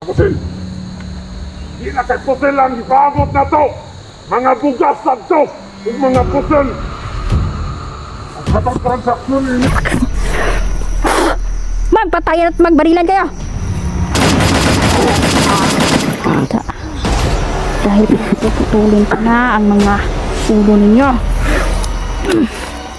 pusil. Di na kay pusil ang ipaabot na to. Mga bugas na to. Ug mga pusil. Ang katong transaksyon ini. Magpatayan at magbarilan kayo. Dahil puputulin ko na ang mga ulo ninyo.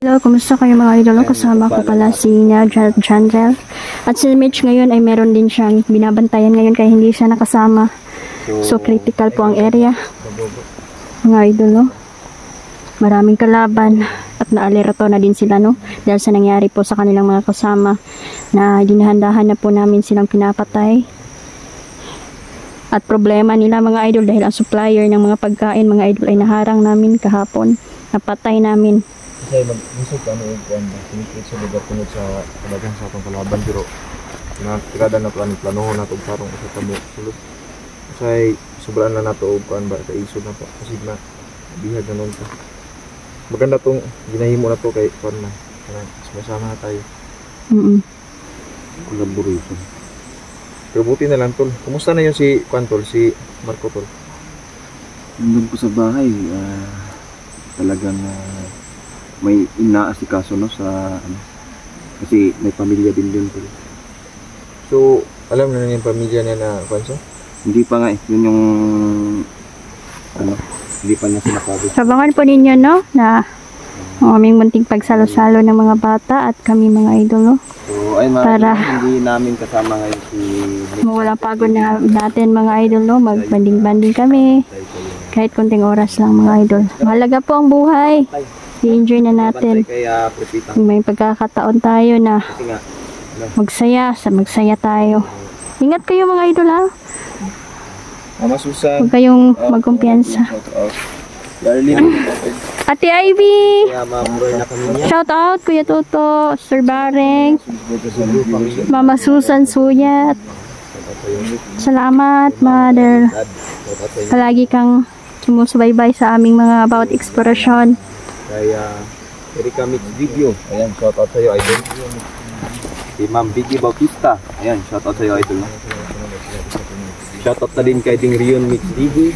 Hello, kumusta kayo mga idol? Kasama ko pala si Janjel. At si Mitch ngayon ay meron din siyang binabantayan ngayon kaya hindi siya nakasama. So critical po ang area. Mga idol, maraming kalaban at naalerto na din sila, no? Dahil sa nangyari po sa kanilang mga kasama na dinahandahan na po namin silang pinapatay. At problema nila mga idol dahil ang supplier ng mga pagkain mga idol ay naharang namin kahapon. Napatay namin. Kasi mag-isip ano yung kuwan na sinikit sa lugar tungod sa talagang sa atong kalaban pero tirada na planohon na itong sarong sa tamo sulod. Kasi sobraan na na ito kuwan ba kaisod na po kasi na bihag na nun pa. Maganda itong ginahimo na ito kay kuwan na sumasama na tayo. Collaboration. Pero buti na lang tol. Kumusta na yun si kuwan tol, si Marco tol? Nandun po sa bahay, talagang may inaasikaso no sa kasi may pamilya din yun po. So alam na yung pamilya niya na kanso? Hindi pa nga yun yung hindi pa niya sinasabi. Sabangan po ninyo, no, na aming munting pagsalo-salo ng mga bata at kami mga idol, no. So ay para hindi namin kasama ngayon si wala pagod na natin mga idol, no, magbanding-banding kami kahit konting oras lang mga idol. Mahalaga po ang buhay. I-enjoy na natin. Kung may pagkakataon tayo na magsaya tayo. Ingat kayo mga idol, ha. Mama Susan. Huwag kayong magkumpiyansa. Ate Ivy, shout out Kuya Toto, Sir Bareng, Mama Susan Suyat. Salamat Mother. Palagi kang sumusubaybay sa aming mga about eksplorasyon. Kaya Erika Mix Video, ayan, shout out sa'yo idol. Si Ma'am Vicky Bautista, ayan, shout out sa'yo idol. Shout out na din kay Ding Rion Mix Video,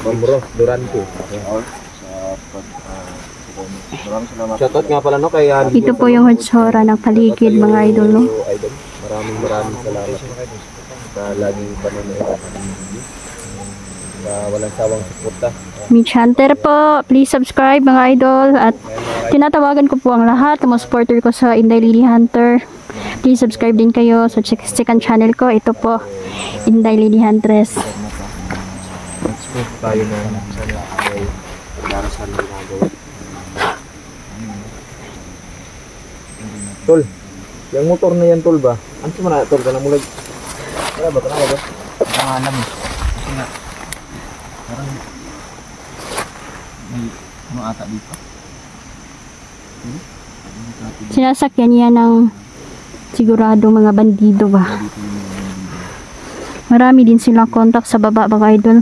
Ma'am Ross Duranco. Shout out nga pala no kay ito po yung hutsura ng paligid mga idol, no? Maraming salamat sa laging panonood. Walang sawang suporta. Mitch Hunter po, please subscribe mga idol at tinatawagan ko po ang lahat ng mga supporter ko sa Inday Lily Hunter. Please subscribe din kayo sa second channel ko. Ito po, Inday Lily Huntress. Tayo na sana ay pagdarasal na ginagawa. Tol, yung motor na yan tol ba? Ano sa mga tol ka na mulag? Wala ba? Kanala ba? Alam eh. Kasi nga parang may ano ata dito. Sinasakyan niya ng sigurado mga bandido ba. Marami din silang contact sa baba mga idol.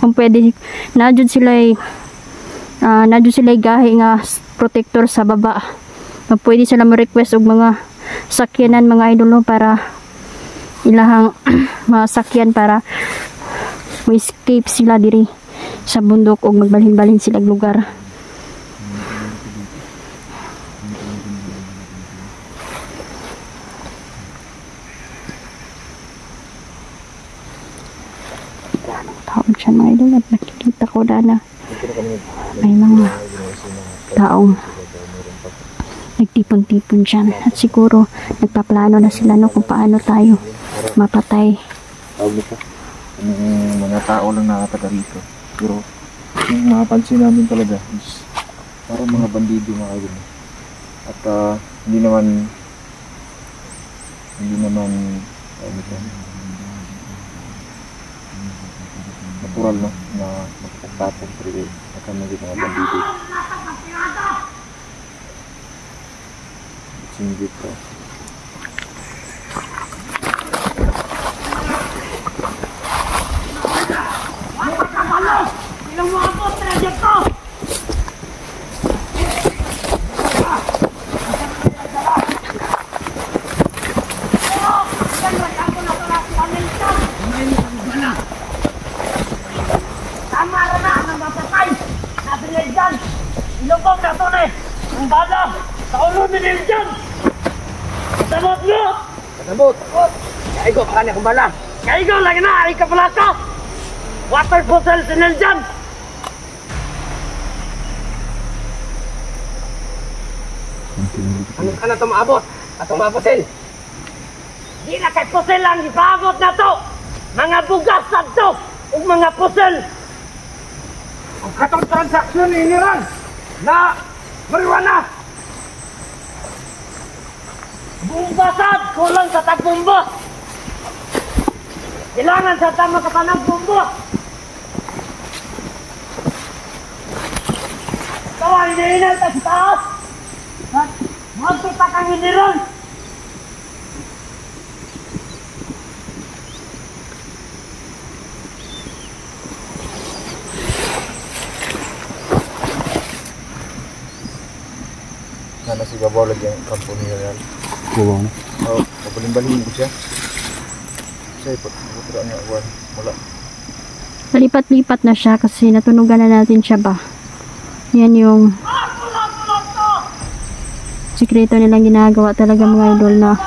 Kung pwede, nadyo sila gahi nga protector sa baba. Kung pwede sila ma-request og mga sakyanan mga idol, no, para ilahang masakyan para ma-escape sila diri sa bundok o magbalhin-balhin sila lugar. Taon siya mga idol at nakikita ko na may mga taong nagtipon-tipon dyan at siguro nagpaplano na sila, no, kung paano tayo mapatay. Mga tao lang nakataga rito. Pero yung mapapansin namin talaga is parang mga bandido mga ganun. At hindi naman natural, no, na magpapatapos pero nakamagit mga bandido. Singgit ko. Ilang mga po, traject ko! Yan, wala ko na pala si Amerika. Ilubog na ito na ang bala sa ulo ni Neljan. Sabot mo! Sabot. Kaigo pa kanya kumbala. Kaigo lagi na, ay kapala ka! Water bottle si Neljan! Ano to maabot? Ato maabotin. Di na kay pusil lang ipaabot na to! Mga bugas na to! Ug mga pusil! Ang katong transaksyon ni Iniran na marijuana. Bumbasad! Kulang sa tagbumba! Kailangan sa tamang katanang bumba! Tawa, hinihinal ka sa taas! Magtuta kang hiniran! Sana si Babaw lagi ang kampo niya yan. Babaw na. Oo, papalimbalhin ko siya. Siya ipatira niya ako. Wala. Nalipat-lipat na siya kasi natunugan na natin siya ba. Yan yung sikreto nilang ginagawa talaga mga idol na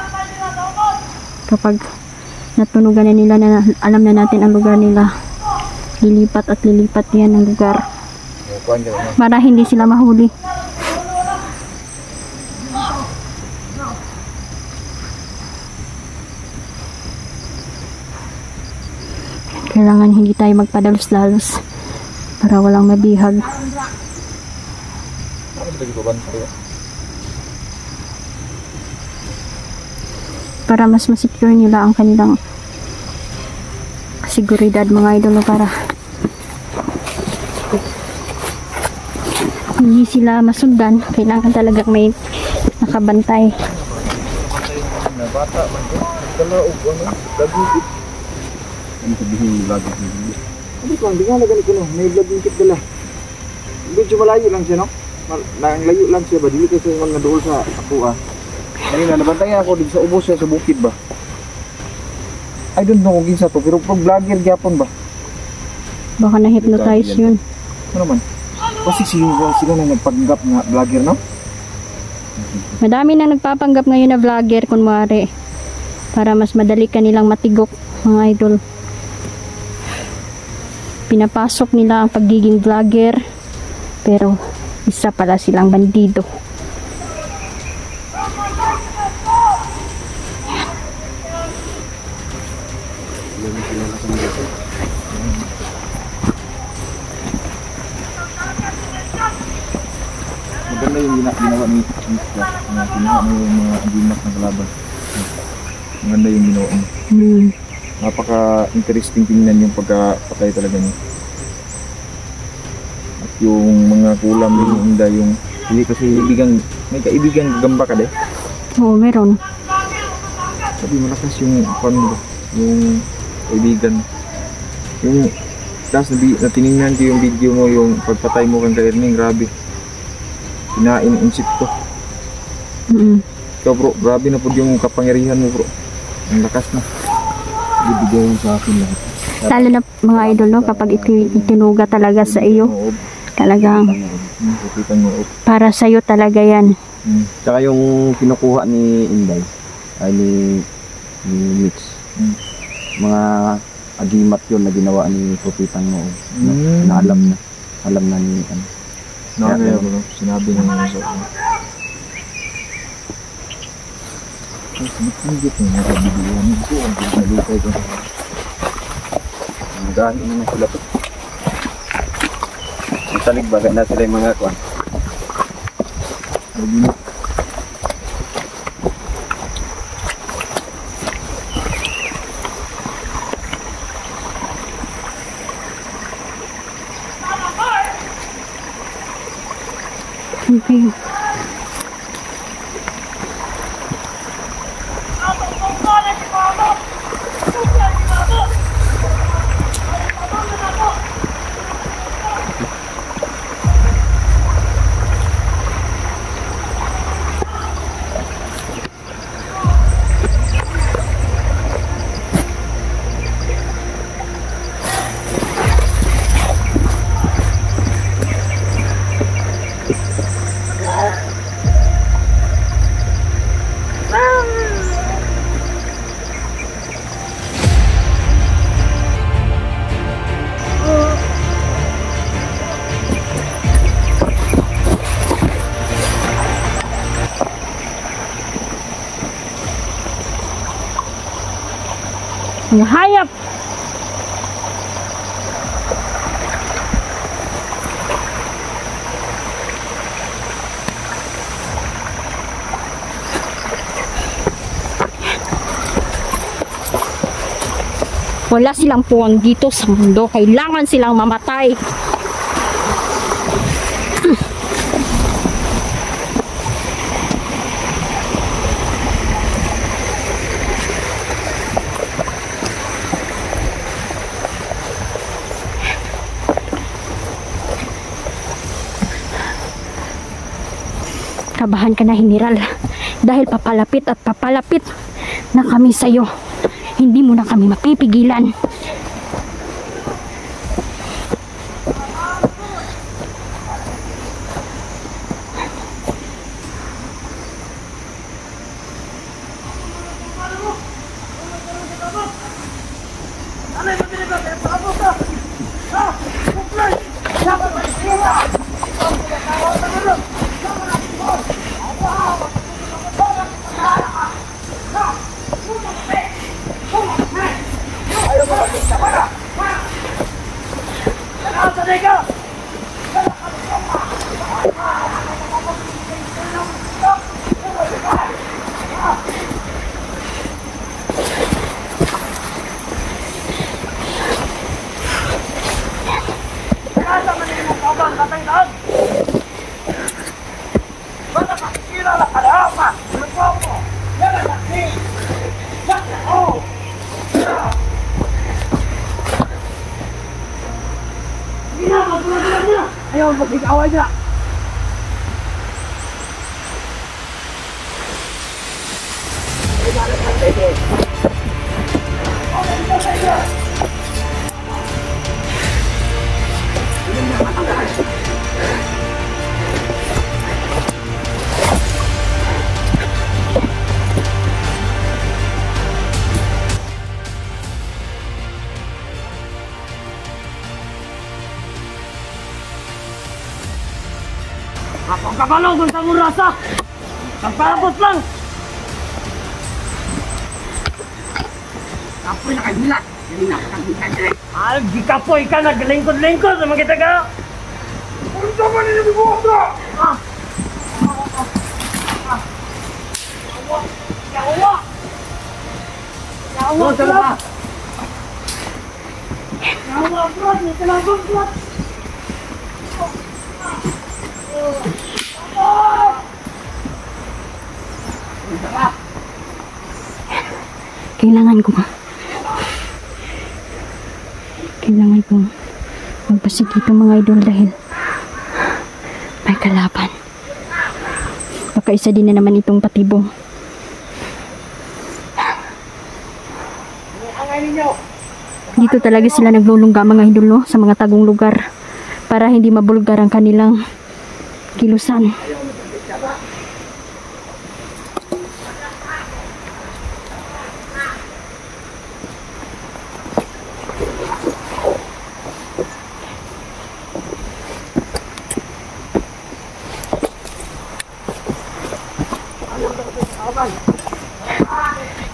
kapag natunugan na nila na alam na natin ang lugar nila, lilipat at lilipat yan ang lugar Kuhan niya na. para hindi sila mahuli. Kailangan hindi tayo magpadalos-dalos para walang mabihag. Ano ba ito bantay? Para mas masecure nila ang kanilang seguridad mga idol, para hindi sila masundan. Kailangan talagang may nakabantay. Na bata man ko. Nagdala o ano? Dagugit. Ano sabihin yung vlog ng video? Hindi ko, hindi nga na ganito no. May vlog yung kit dala. Medyo malayo lang siya no? Layo lang siya ba? Dili kasi mga dool sa ako ah. Kanina, nabantayan ako dito sa ubos siya sa bukid ba? I don't know kung ginsa to, pero pag vlogger gyapon ba? Baka na-hypnotize yun. Ano naman? Kasi sila na nagpanggap nga vlogger no? Madami nang nagpapanggap ngayon na vlogger kunwari para mas madali kanilang matigok mga idol. Pinapasok nila ang pagiging vlogger pero isa pala silang bandido. Maganda yung ginawa ni Mr. na kinuha mo yung mga agimat ng kalaban. Maganda yung ginawa niya. Napaka-interesting tingnan yung pagkapatay talaga niya. At yung mga kulam yung inda yung hindi kasi may kaibigan gamba ka de. Oo, meron. Sabi malakas yung yung kaibigan. Yung tapos natinignan ko yung video mo yung pagpatay mo kang ka-Erning, grabe. Kinain insecto. So bro, grabe na po yung kapangyarihan mo bro. Ang lakas na. Bibigay mo sa akin lahat. Lalo na mga idol, no, kapag itinuga talaga sa iyo, talagang para sa iyo talaga yan. Tsaka yung kinukuha ni Inday ay ni Mix. Mga agimat yun na ginawa ni Propitang Noong. Na alam na ni ano. Bro, sinabi niya sa akin. Sinigit niya sa video nito. Ang pinalukay ko. Magahan na sila to. Ang salig ba na sila yung mga kwan. Okay. Mga hayop! Wala silang puwang dito sa mundo. Kailangan silang mamatay. Kabahan ka na, General. Dahil papalapit at papalapit na kami sa'yo. Hindi mo na kami mapipigilan. Ayaw, mag-away na! Kapag kapalaw kung sa murasa! Pagpalabot lang! Kapoy na kayo hilat! Hindi na kakagita direct! Di kapoy ka! Naglingkod-lingkod sa mga kita ka! Ano naman ninyo bibuhat na? Yawa! Yawa, bro! Yawa, bro! May talagang, bro! Kailangan kong magpasig dito mga idol dahil may kalaban. Baka isa din na naman itong patibong. Dito talaga sila naglulungga mga idol, no? Sa mga tagong lugar para hindi mabulgar ang kanilang kilusan.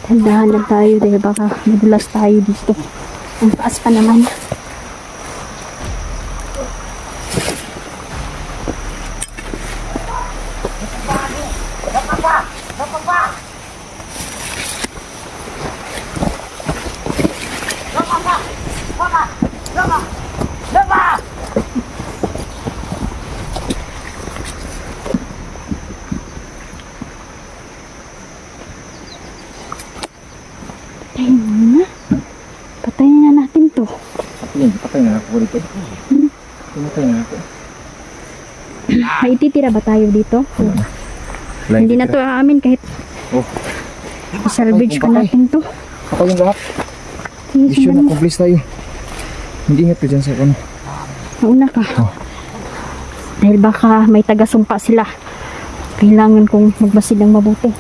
Handahan lang tayo dahil baka madulas tayo dito. Ang taas pa naman. Patayin na natin to. Patay na ako dito. Patay na ako. May ititira ba tayo dito? Hindi na to aamin kahit salvage pa natin to. Ako yung lahat. Sige, Mission na complete tayo. Hindi ingat ka dyan sa ano. Mauna ka. Dahil baka may taga-sumpa sila. Kailangan kong magmasid ng mabuti.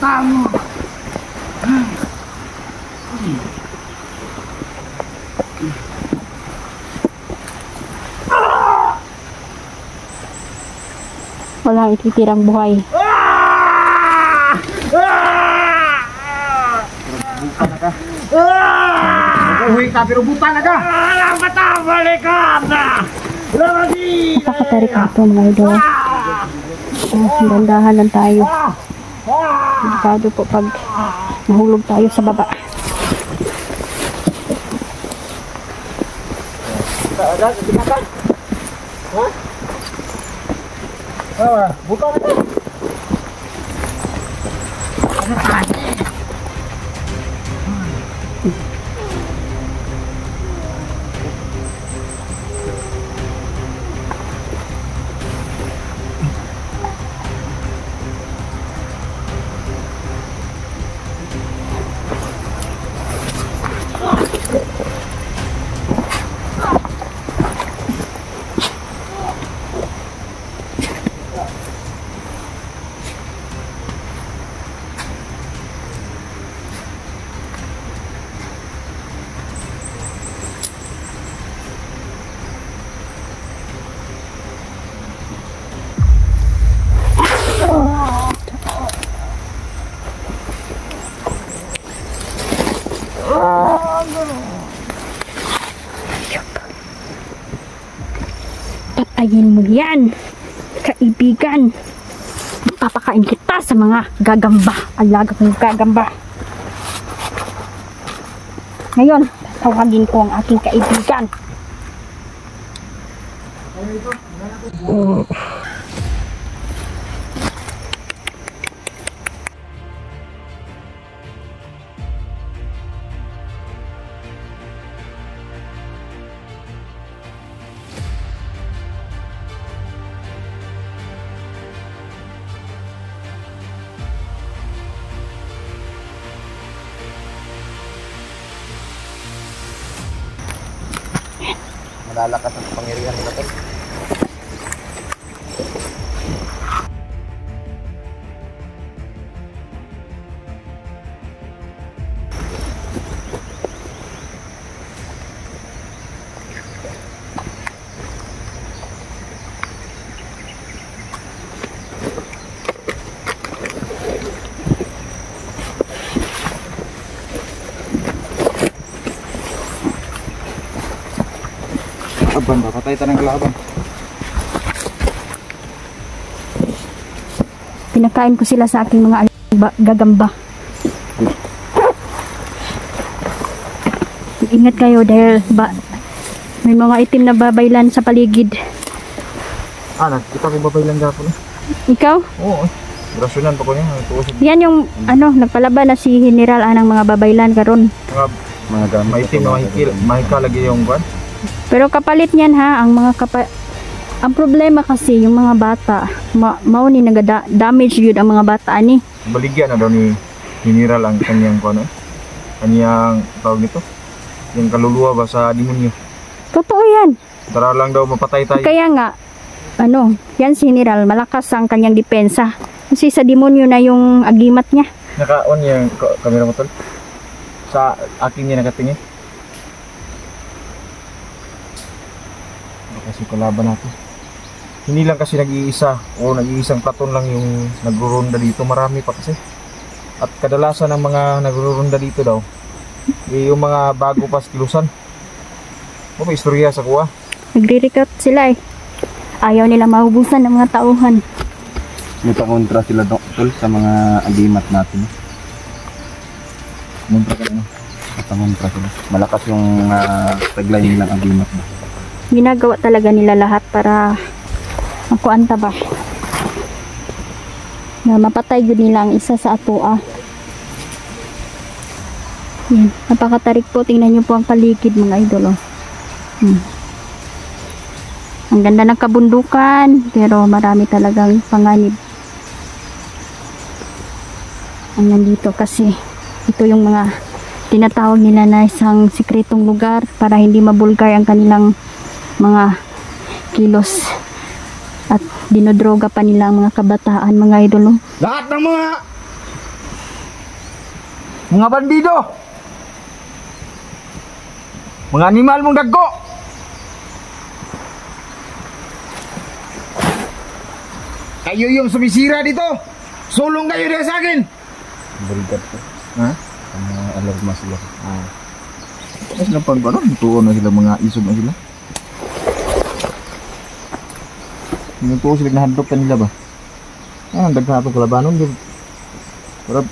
kamu. Walang ititirang buhay. Uwi ka, pero buta na ka. Napakatarik na ito mga idol. Dandahan lang tayo. Delikado po pag mahulog tayo sa baba. Buta na ka. Patayin mo yan, kaibigan. Papakain kita sa mga gagamba. Alaga kong gagamba. Ngayon, tawagin ko ang aking kaibigan. Malalakas ang pangyarihan nila tol. Aban ba? Patay tanang kalaban. Pinakain ko sila sa aking mga gagamba. Ingat kayo dahil may mga itim na babaylan sa paligid. Nakita ko babaylan gapon. Ikaw? Oo. Rasyonan pa ko niya. Yan yung nagpalaban na si General anang mga babaylan karon. Mga gamit. May itim na mahika lagi yung kwan. Pero kapalit niyan ha, ang problema kasi yung mga bata, mao ni damage yun ang mga bata ani. Baligyan na daw ni General ang kanyang kwan. Kanyang tawag nito. Yung kaluluwa ba sa demonyo. Totoo yan. Tara lang daw mapatay tayo. Kaya nga, yan si General, malakas ang kanyang depensa. Kasi sa demonyo na yung agimat niya. Naka-on yung camera mo tol. Sa akin niya nakatingin. Kasi kalaban natin. Hindi lang kasi nag-iisa o nag-iisang platon lang yung nagruronda dito. Marami pa kasi. At kadalasan ng mga nagruronda dito daw yung mga bago pa kilusan. May istorya sa kuha. Nagre-recruit sila eh. Ayaw nila mahubusan ng mga tauhan. May pangontra sila tol sa mga agimat natin. Pangontra sila. Malakas yung taglay nilang agimat na. Ginagawa talaga nila lahat para makuanta ba na mapatay yun nila ang isa sa atua. Yan, napakatarik po. Tingnan nyo po ang paligid mga idol. Ang ganda ng kabundukan pero marami talagang panganib ang nandito kasi ito yung mga tinatawag nila na isang sikretong lugar para hindi mabulgar ang kanilang mga kilos at dinodroga pa nila ang mga kabataan mga idolo. Lahat ng mga Mga bandido! Mga animal mong dagko! Kayo yung sumisira dito! Sulong kayo dito sa akin! Barigat po. Ha? Mga alarma sila. Mas na pang ano? Tuon na sila, mga isog na sila. Yung tuon sila nahadlok kanila ba? Ang daghatong kalabanon yun. Pero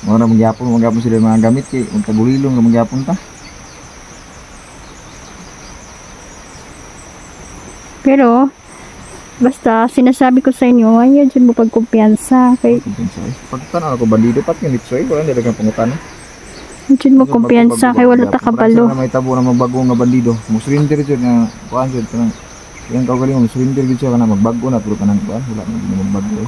mga magyapon sila mga gamit kay kung tagulilong na magyapon ta. Pero, basta sinasabi ko sa inyo, ayaw dyan mo pagkumpiyansa. Kay, Pagkano ako bandido pat yung litsoy, wala nila kang pangutan. dyan mo kumpiyansa kay wala ta kabalo. May tabo na magbago nga bandido. Musurrender dyan na kuhaan dyan. Yan kau galing musurrender dyan siya ka na magbago na. Pero ka nang kuhaan, wala na magbago.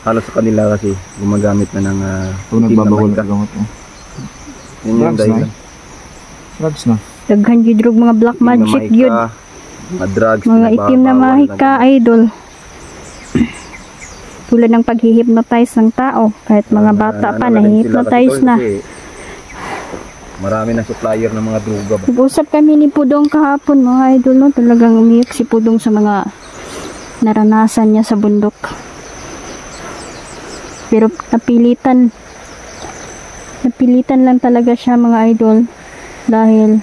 Halos sa kanila kasi gumagamit na ng Ito nagbabawal na gamot mo. Yun yung dahilan. Drugs na. Daghan yun drug mga black magic yun. Mga drugs. Mga itim na mahika, idol. Tulad ng pag-hypnotize ng tao. Kahit mga bata pa, na-hypnotize na. Marami na supplier ng mga droga ba? Nag-usap kami ni Pudong kahapon, mga idol. No? Talagang umiyak si Pudong sa mga naranasan niya sa bundok. Pero napilitan lang talaga siya, mga idol. Dahil